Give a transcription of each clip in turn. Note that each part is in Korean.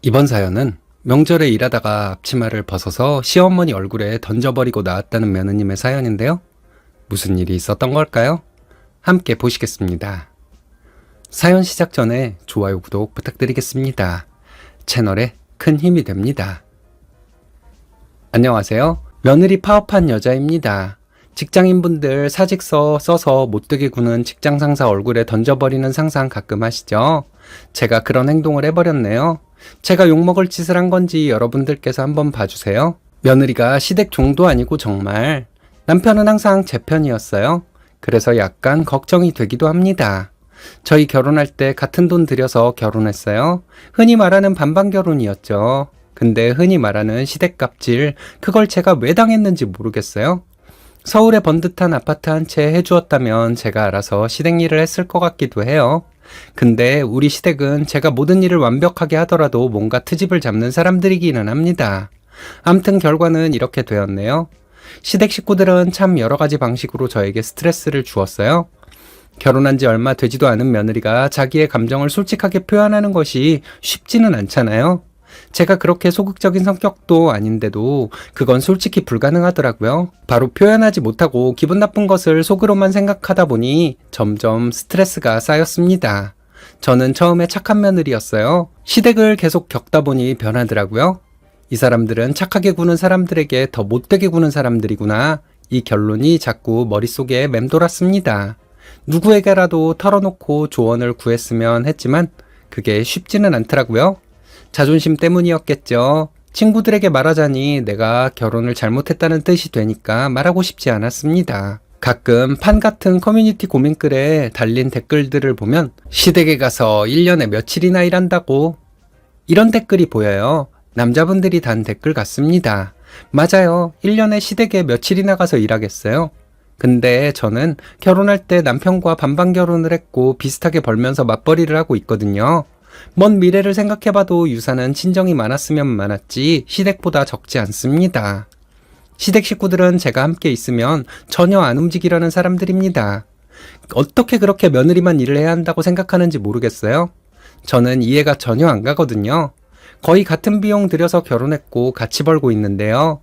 이번 사연은 명절에 일하다가 앞치마를 벗어서 시어머니 얼굴에 던져버리고 나왔다는 며느님의 사연인데요. 무슨 일이 있었던 걸까요? 함께 보시겠습니다. 사연 시작 전에 좋아요, 구독 부탁드리겠습니다. 채널에 큰 힘이 됩니다. 안녕하세요. 며느리 파업한 여자입니다. 직장인분들 사직서 써서 못되게 구는 직장 상사 얼굴에 던져버리는 상상 가끔 하시죠? 제가 그런 행동을 해버렸네요. 제가 욕먹을 짓을 한 건지 여러분들께서 한번 봐주세요. 며느리가 시댁 종도 아니고 정말 남편은 항상 제 편이었어요. 그래서 약간 걱정이 되기도 합니다. 저희 결혼할 때 같은 돈 들여서 결혼했어요. 흔히 말하는 반반 결혼이었죠. 근데 흔히 말하는 시댁 갑질, 그걸 제가 왜 당했는지 모르겠어요. 서울에 번듯한 아파트 한 채 해주었다면 제가 알아서 시댁 일을 했을 것 같기도 해요. 근데 우리 시댁은 제가 모든 일을 완벽하게 하더라도 뭔가 트집을 잡는 사람들이기는 합니다. 암튼 결과는 이렇게 되었네요. 시댁 식구들은 참 여러 가지 방식으로 저에게 스트레스를 주었어요. 결혼한 지 얼마 되지도 않은 며느리가 자기의 감정을 솔직하게 표현하는 것이 쉽지는 않잖아요. 제가 그렇게 소극적인 성격도 아닌데도 그건 솔직히 불가능하더라고요. 바로 표현하지 못하고 기분 나쁜 것을 속으로만 생각하다 보니 점점 스트레스가 쌓였습니다. 저는 처음에 착한 며느리였어요. 시댁을 계속 겪다 보니 변하더라고요. 이 사람들은 착하게 구는 사람들에게 더 못되게 구는 사람들이구나. 이 결론이 자꾸 머릿속에 맴돌았습니다. 누구에게라도 털어놓고 조언을 구했으면 했지만 그게 쉽지는 않더라고요. 자존심 때문이었겠죠. 친구들에게 말하자니 내가 결혼을 잘못했다는 뜻이 되니까 말하고 싶지 않았습니다. 가끔 판 같은 커뮤니티 고민글에 달린 댓글들을 보면 시댁에 가서 1년에 며칠이나 일한다고 이런 댓글이 보여요. 남자분들이 단 댓글 같습니다. 맞아요. 1년에 시댁에 며칠이나 가서 일하겠어요. 근데 저는 결혼할 때 남편과 반반 결혼을 했고 비슷하게 벌면서 맞벌이를 하고 있거든요. 먼 미래를 생각해봐도 유산은 친정이 많았으면 많았지 시댁보다 적지 않습니다. 시댁 식구들은 제가 함께 있으면 전혀 안 움직이려는 사람들입니다. 어떻게 그렇게 며느리만 일을 해야 한다고 생각하는지 모르겠어요. 저는 이해가 전혀 안 가거든요. 거의 같은 비용 들여서 결혼했고 같이 벌고 있는데요.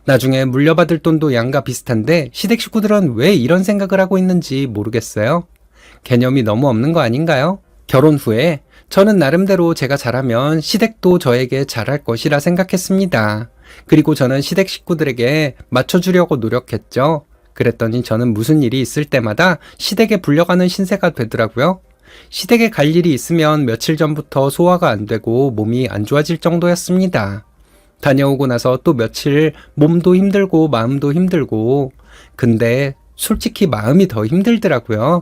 나중에 물려받을 돈도 양가 비슷한데 시댁 식구들은 왜 이런 생각을 하고 있는지 모르겠어요. 개념이 너무 없는 거 아닌가요? 결혼 후에 저는 나름대로 제가 잘하면 시댁도 저에게 잘할 것이라 생각했습니다. 그리고 저는 시댁 식구들에게 맞춰주려고 노력했죠. 그랬더니 저는 무슨 일이 있을 때마다 시댁에 불려가는 신세가 되더라고요. 시댁에 갈 일이 있으면 며칠 전부터 소화가 안 되고 몸이 안 좋아질 정도였습니다. 다녀오고 나서 또 며칠 몸도 힘들고 마음도 힘들고, 근데 솔직히 마음이 더 힘들더라고요.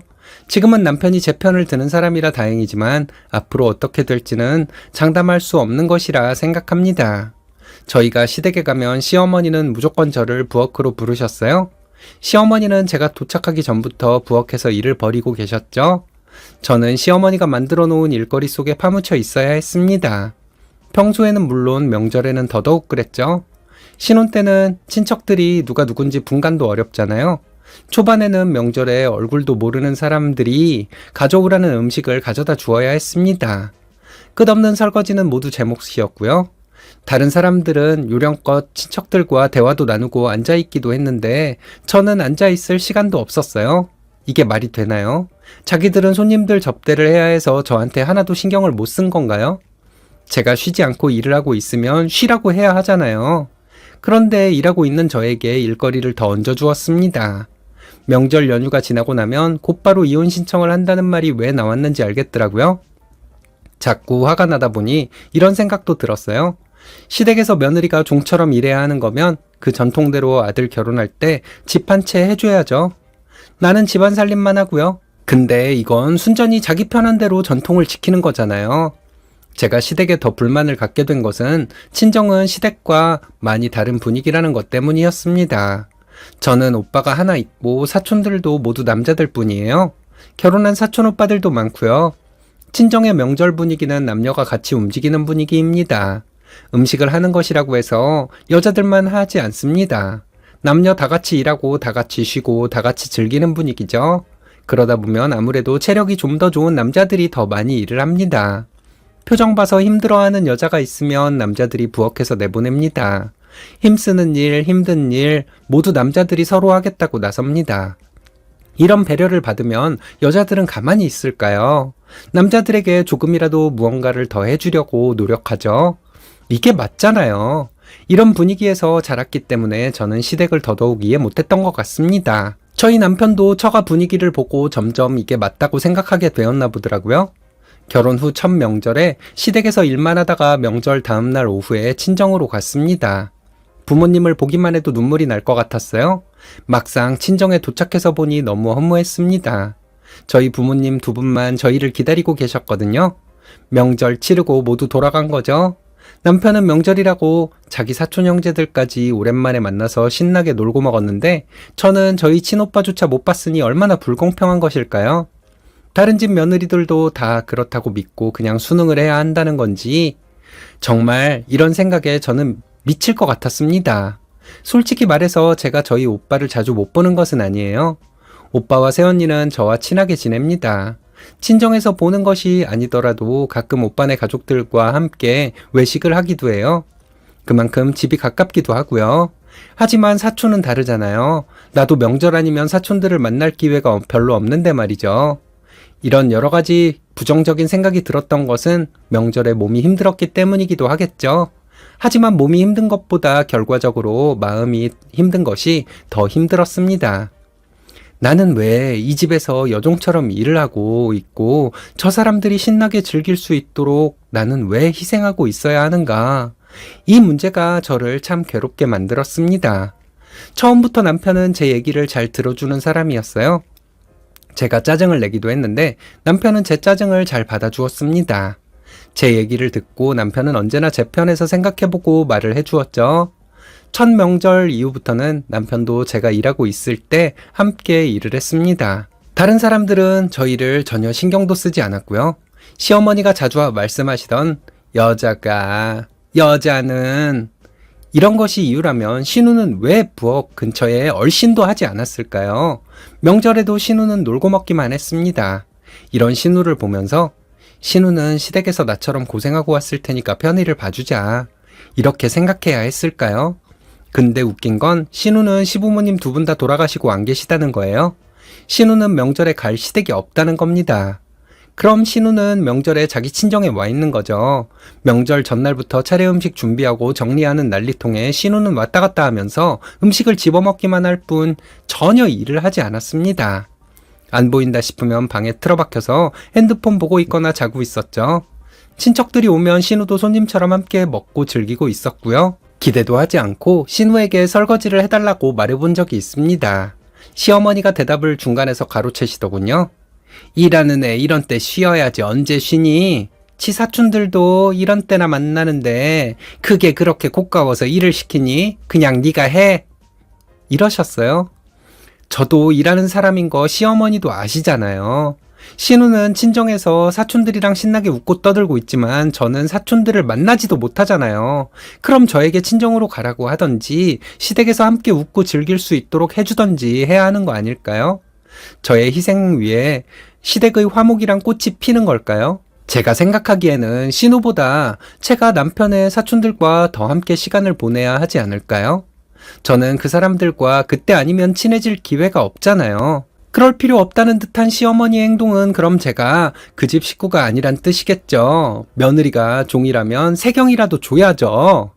지금은 남편이 제 편을 드는 사람이라 다행이지만 앞으로 어떻게 될지는 장담할 수 없는 것이라 생각합니다. 저희가 시댁에 가면 시어머니는 무조건 저를 부엌으로 부르셨어요. 시어머니는 제가 도착하기 전부터 부엌에서 일을 벌이고 계셨죠. 저는 시어머니가 만들어 놓은 일거리 속에 파묻혀 있어야 했습니다. 평소에는 물론 명절에는 더더욱 그랬죠. 신혼 때는 친척들이 누가 누군지 분간도 어렵잖아요. 초반에는 명절에 얼굴도 모르는 사람들이 가져오라는 음식을 가져다 주어야 했습니다. 끝없는 설거지는 모두 제 몫이었고요. 다른 사람들은 요령껏 친척들과 대화도 나누고 앉아있기도 했는데 저는 앉아있을 시간도 없었어요. 이게 말이 되나요? 자기들은 손님들 접대를 해야 해서 저한테 하나도 신경을 못 쓴 건가요? 제가 쉬지 않고 일을 하고 있으면 쉬라고 해야 하잖아요. 그런데 일하고 있는 저에게 일거리를 더 얹어주었습니다. 명절 연휴가 지나고 나면 곧바로 이혼 신청을 한다는 말이 왜 나왔는지 알겠더라고요. 자꾸 화가 나다 보니 이런 생각도 들었어요. 시댁에서 며느리가 종처럼 일해야 하는 거면 그 전통대로 아들 결혼할 때 집 한 채 해줘야죠. 나는 집안 살림만 하고요. 근데 이건 순전히 자기 편한 대로 전통을 지키는 거잖아요. 제가 시댁에 더 불만을 갖게 된 것은 친정은 시댁과 많이 다른 분위기라는 것 때문이었습니다. 저는 오빠가 하나 있고 사촌들도 모두 남자들 뿐이에요. 결혼한 사촌 오빠들도 많고요. 친정의 명절 분위기는 남녀가 같이 움직이는 분위기입니다. 음식을 하는 것이라고 해서 여자들만 하지 않습니다. 남녀 다 같이 일하고 다 같이 쉬고 다 같이 즐기는 분위기죠. 그러다 보면 아무래도 체력이 좀 더 좋은 남자들이 더 많이 일을 합니다. 표정 봐서 힘들어하는 여자가 있으면 남자들이 부엌에서 내보냅니다. 힘쓰는 일, 힘든 일 모두 남자들이 서로 하겠다고 나섭니다. 이런 배려를 받으면 여자들은 가만히 있을까요? 남자들에게 조금이라도 무언가를 더 해주려고 노력하죠. 이게 맞잖아요. 이런 분위기에서 자랐기 때문에 저는 시댁을 더더욱 이해 못했던 것 같습니다. 저희 남편도 처가 분위기를 보고 점점 이게 맞다고 생각하게 되었나 보더라고요. 결혼 후 첫 명절에 시댁에서 일만 하다가 명절 다음날 오후에 친정으로 갔습니다. 부모님을 보기만 해도 눈물이 날 것 같았어요. 막상 친정에 도착해서 보니 너무 허무했습니다. 저희 부모님 두 분만 저희를 기다리고 계셨거든요. 명절 치르고 모두 돌아간 거죠. 남편은 명절이라고 자기 사촌 형제들까지 오랜만에 만나서 신나게 놀고 먹었는데 저는 저희 친오빠조차 못 봤으니 얼마나 불공평한 것일까요? 다른 집 며느리들도 다 그렇다고 믿고 그냥 수능을 해야 한다는 건지 정말 이런 생각에 저는 미칠 것 같았습니다. 솔직히 말해서 제가 저희 오빠를 자주 못 보는 것은 아니에요. 오빠와 새언니는 저와 친하게 지냅니다. 친정에서 보는 것이 아니더라도 가끔 오빠네 가족들과 함께 외식을 하기도 해요. 그만큼 집이 가깝기도 하고요. 하지만 사촌은 다르잖아요. 나도 명절 아니면 사촌들을 만날 기회가 별로 없는데 말이죠. 이런 여러 가지 부정적인 생각이 들었던 것은 명절에 몸이 힘들었기 때문이기도 하겠죠. 하지만 몸이 힘든 것보다 결과적으로 마음이 힘든 것이 더 힘들었습니다. 나는 왜 이 집에서 여종처럼 일을 하고 있고 저 사람들이 신나게 즐길 수 있도록 나는 왜 희생하고 있어야 하는가? 이 문제가 저를 참 괴롭게 만들었습니다. 처음부터 남편은 제 얘기를 잘 들어주는 사람이었어요. 제가 짜증을 내기도 했는데 남편은 제 짜증을 잘 받아주었습니다. 제 얘기를 듣고 남편은 언제나 제 편에서 생각해보고 말을 해주었죠. 첫 명절 이후부터는 남편도 제가 일하고 있을 때 함께 일을 했습니다. 다른 사람들은 저희를 전혀 신경도 쓰지 않았고요. 시어머니가 자주 말씀하시던 여자는 이런 것이 이유라면 신우는 왜 부엌 근처에 얼씬도 하지 않았을까요? 명절에도 신우는 놀고 먹기만 했습니다. 이런 신우를 보면서 신우는 시댁에서 나처럼 고생하고 왔을 테니까 편의를 봐주자. 이렇게 생각해야 했을까요? 근데 웃긴 건 신우는 시부모님 두 분 다 돌아가시고 안 계시다는 거예요. 신우는 명절에 갈 시댁이 없다는 겁니다. 그럼 신우는 명절에 자기 친정에 와 있는 거죠. 명절 전날부터 차례 음식 준비하고 정리하는 난리통에 신우는 왔다 갔다 하면서 음식을 집어먹기만 할 뿐 전혀 일을 하지 않았습니다. 안 보인다 싶으면 방에 틀어박혀서 핸드폰 보고 있거나 자고 있었죠. 친척들이 오면 신우도 손님처럼 함께 먹고 즐기고 있었고요. 기대도 하지 않고 신우에게 설거지를 해달라고 말해본 적이 있습니다. 시어머니가 대답을 중간에서 가로채시더군요. 일하는 애 이런 때 쉬어야지 언제 쉬니? 치사촌들도 이런 때나 만나는데 그게 그렇게 고가워서 일을 시키니? 그냥 네가 해. 이러셨어요. 저도 일하는 사람인 거 시어머니도 아시잖아요. 신우는 친정에서 사촌들이랑 신나게 웃고 떠들고 있지만 저는 사촌들을 만나지도 못하잖아요. 그럼 저에게 친정으로 가라고 하던지 시댁에서 함께 웃고 즐길 수 있도록 해주던지 해야 하는 거 아닐까요? 저의 희생 위에 시댁의 화목이란 꽃이 피는 걸까요? 제가 생각하기에는 신우보다 제가 남편의 사촌들과 더 함께 시간을 보내야 하지 않을까요? 저는 그 사람들과 그때 아니면 친해질 기회가 없잖아요. 그럴 필요 없다는 듯한 시어머니의 행동은 그럼 제가 그 집 식구가 아니란 뜻이겠죠. 며느리가 종이라면 세경이라도 줘야죠.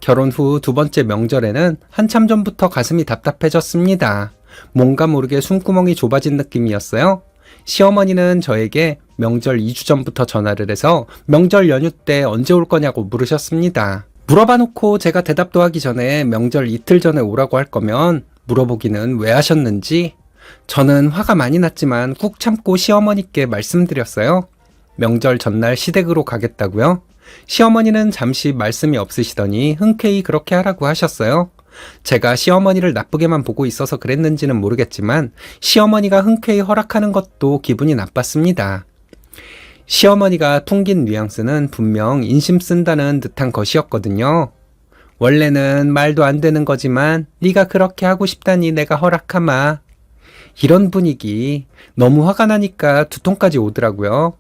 결혼 후 두 번째 명절에는 한참 전부터 가슴이 답답해졌습니다. 뭔가 모르게 숨구멍이 좁아진 느낌이었어요. 시어머니는 저에게 명절 2주 전부터 전화를 해서 명절 연휴 때 언제 올 거냐고 물으셨습니다. 물어봐 놓고 제가 대답도 하기 전에 명절 이틀 전에 오라고 할 거면 물어보기는 왜 하셨는지 저는 화가 많이 났지만 꾹 참고 시어머니께 말씀드렸어요. 명절 전날 시댁으로 가겠다고요? 시어머니는 잠시 말씀이 없으시더니 흔쾌히 그렇게 하라고 하셨어요. 제가 시어머니를 나쁘게만 보고 있어서 그랬는지는 모르겠지만 시어머니가 흔쾌히 허락하는 것도 기분이 나빴습니다. 시어머니가 풍긴 뉘앙스는 분명 인심 쓴다는 듯한 것이었거든요. 원래는 말도 안 되는 거지만 네가 그렇게 하고 싶다니 내가 허락하마. 이런 분위기 너무 화가 나니까 두통까지 오더라고요.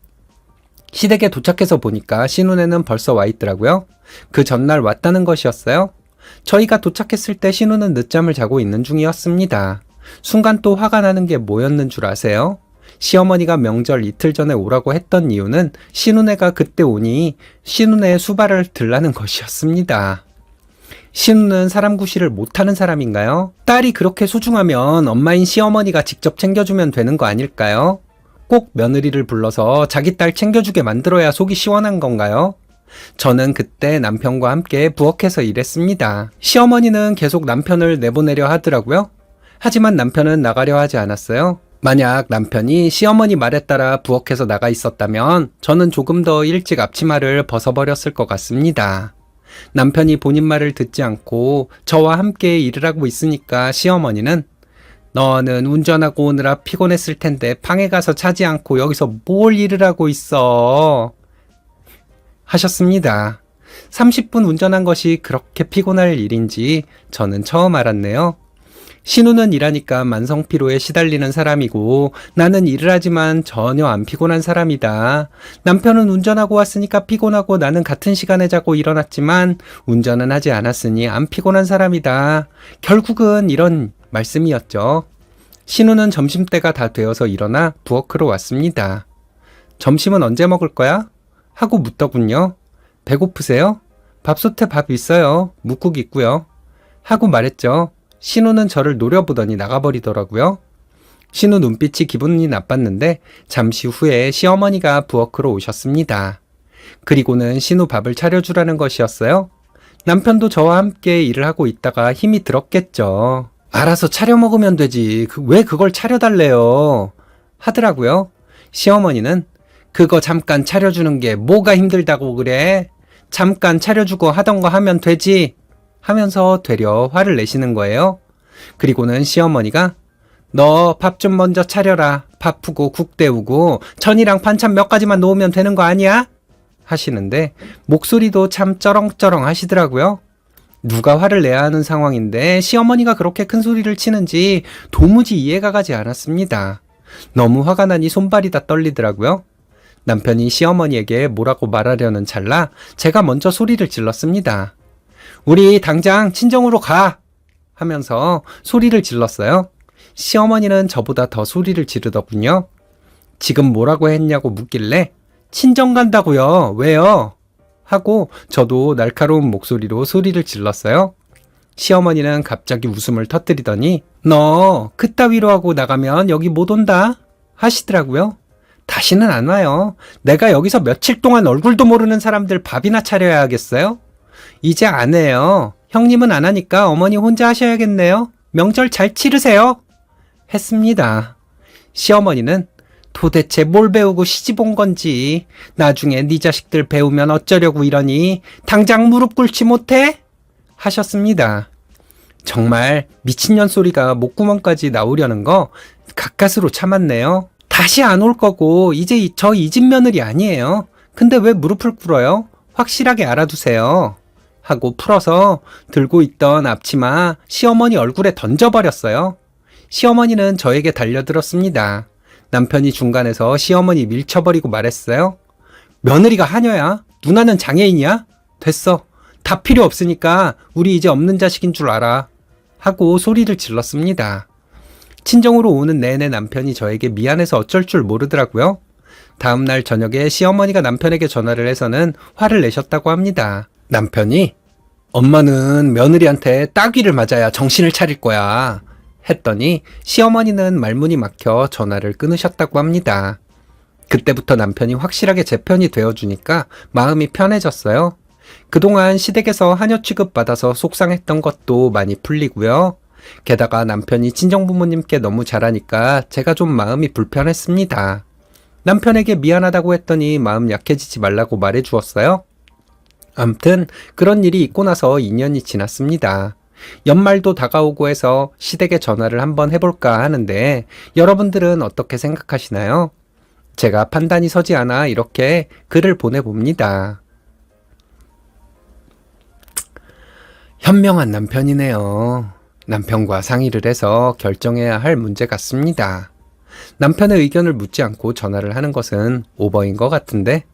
시댁에 도착해서 보니까 신혼에는 벌써 와 있더라고요. 그 전날 왔다는 것이었어요. 저희가 도착했을 때 신우는 늦잠을 자고 있는 중이었습니다. 순간 또 화가 나는 게 뭐였는 줄 아세요? 시어머니가 명절 이틀 전에 오라고 했던 이유는 신우네가 그때 오니 신우네의 수발을 들라는 것이었습니다. 신우는 사람 구실을 못하는 사람인가요? 딸이 그렇게 소중하면 엄마인 시어머니가 직접 챙겨주면 되는 거 아닐까요? 꼭 며느리를 불러서 자기 딸 챙겨주게 만들어야 속이 시원한 건가요? 저는 그때 남편과 함께 부엌에서 일했습니다. 시어머니는 계속 남편을 내보내려 하더라고요. 하지만 남편은 나가려 하지 않았어요. 만약 남편이 시어머니 말에 따라 부엌에서 나가 있었다면 저는 조금 더 일찍 앞치마를 벗어버렸을 것 같습니다. 남편이 본인 말을 듣지 않고 저와 함께 일을 하고 있으니까 시어머니는 너는 운전하고 오느라 피곤했을 텐데 방에 가서 자지 않고 여기서 뭘 일을 하고 있어? 하셨습니다. 30분 운전한 것이 그렇게 피곤할 일인지 저는 처음 알았네요. 신우는 일하니까 만성피로에 시달리는 사람이고 나는 일을 하지만 전혀 안 피곤한 사람이다. 남편은 운전하고 왔으니까 피곤하고 나는 같은 시간에 자고 일어났지만 운전은 하지 않았으니 안 피곤한 사람이다. 결국은 이런 말씀이었죠. 신우는 점심때가 다 되어서 일어나 부엌으로 왔습니다. 점심은 언제 먹을 거야? 하고 묻더군요. 배고프세요? 밥솥에 밥 있어요. 묵국 있고요. 하고 말했죠. 신우는 저를 노려보더니 나가버리더라고요. 신우 눈빛이 기분이 나빴는데 잠시 후에 시어머니가 부엌으로 오셨습니다. 그리고는 신우 밥을 차려주라는 것이었어요. 남편도 저와 함께 일을 하고 있다가 힘이 들었겠죠. 알아서 차려 먹으면 되지. 왜 그걸 차려달래요? 하더라고요. 시어머니는 그거 잠깐 차려주는 게 뭐가 힘들다고 그래? 잠깐 차려주고 하던 거 하면 되지. 하면서 되려 화를 내시는 거예요. 그리고는 시어머니가 너 밥 좀 먼저 차려라. 밥 푸고 국 데우고 전이랑 반찬 몇 가지만 놓으면 되는 거 아니야? 하시는데 목소리도 참 쩌렁쩌렁 하시더라고요. 누가 화를 내야 하는 상황인데 시어머니가 그렇게 큰 소리를 치는지 도무지 이해가 가지 않았습니다. 너무 화가 나니 손발이 다 떨리더라고요. 남편이 시어머니에게 뭐라고 말하려는 찰나 제가 먼저 소리를 질렀습니다. 우리 당장 친정으로 가! 하면서 소리를 질렀어요. 시어머니는 저보다 더 소리를 지르더군요. 지금 뭐라고 했냐고 묻길래 친정 간다고요. 왜요? 하고 저도 날카로운 목소리로 소리를 질렀어요. 시어머니는 갑자기 웃음을 터뜨리더니 너 그따위로 하고 나가면 여기 못 온다 하시더라고요. 다시는 안 와요. 내가 여기서 며칠 동안 얼굴도 모르는 사람들 밥이나 차려야 하겠어요? 이제 안 해요. 형님은 안 하니까 어머니 혼자 하셔야겠네요. 명절 잘 치르세요. 했습니다. 시어머니는 도대체 뭘 배우고 시집 온 건지 나중에 네 자식들 배우면 어쩌려고 이러니 당장 무릎 꿇지 못해? 하셨습니다. 정말 미친년 소리가 목구멍까지 나오려는 거 가까스로 참았네요. 다시 안 올 거고 이제 저 이 집 며느리 아니에요. 근데 왜 무릎을 꿇어요? 확실하게 알아두세요. 하고 풀어서 들고 있던 앞치마 시어머니 얼굴에 던져버렸어요. 시어머니는 저에게 달려들었습니다. 남편이 중간에서 시어머니 밀쳐버리고 말했어요. 며느리가 하녀야? 누나는 장애인이야? 됐어. 다 필요 없으니까 우리 이제 없는 자식인 줄 알아. 하고 소리를 질렀습니다. 친정으로 오는 내내 남편이 저에게 미안해서 어쩔 줄 모르더라고요. 다음날 저녁에 시어머니가 남편에게 전화를 해서는 화를 내셨다고 합니다. 남편이 엄마는 며느리한테 따귀를 맞아야 정신을 차릴 거야 했더니 시어머니는 말문이 막혀 전화를 끊으셨다고 합니다. 그때부터 남편이 확실하게 제 편이 되어주니까 마음이 편해졌어요. 그동안 시댁에서 하녀 취급받아서 속상했던 것도 많이 풀리고요. 게다가 남편이 친정부모님께 너무 잘하니까 제가 좀 마음이 불편했습니다. 남편에게 미안하다고 했더니 마음 약해지지 말라고 말해주었어요. 암튼 그런 일이 있고 나서 2년이 지났습니다. 연말도 다가오고 해서 시댁에 전화를 한번 해볼까 하는데 여러분들은 어떻게 생각하시나요? 제가 판단이 서지 않아 이렇게 글을 보내봅니다. 현명한 남편이네요. 남편과 상의를 해서 결정해야 할 문제 같습니다. 남편의 의견을 묻지 않고 전화를 하는 것은 오버인 것 같은데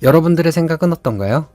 여러분들의 생각은 어떤가요?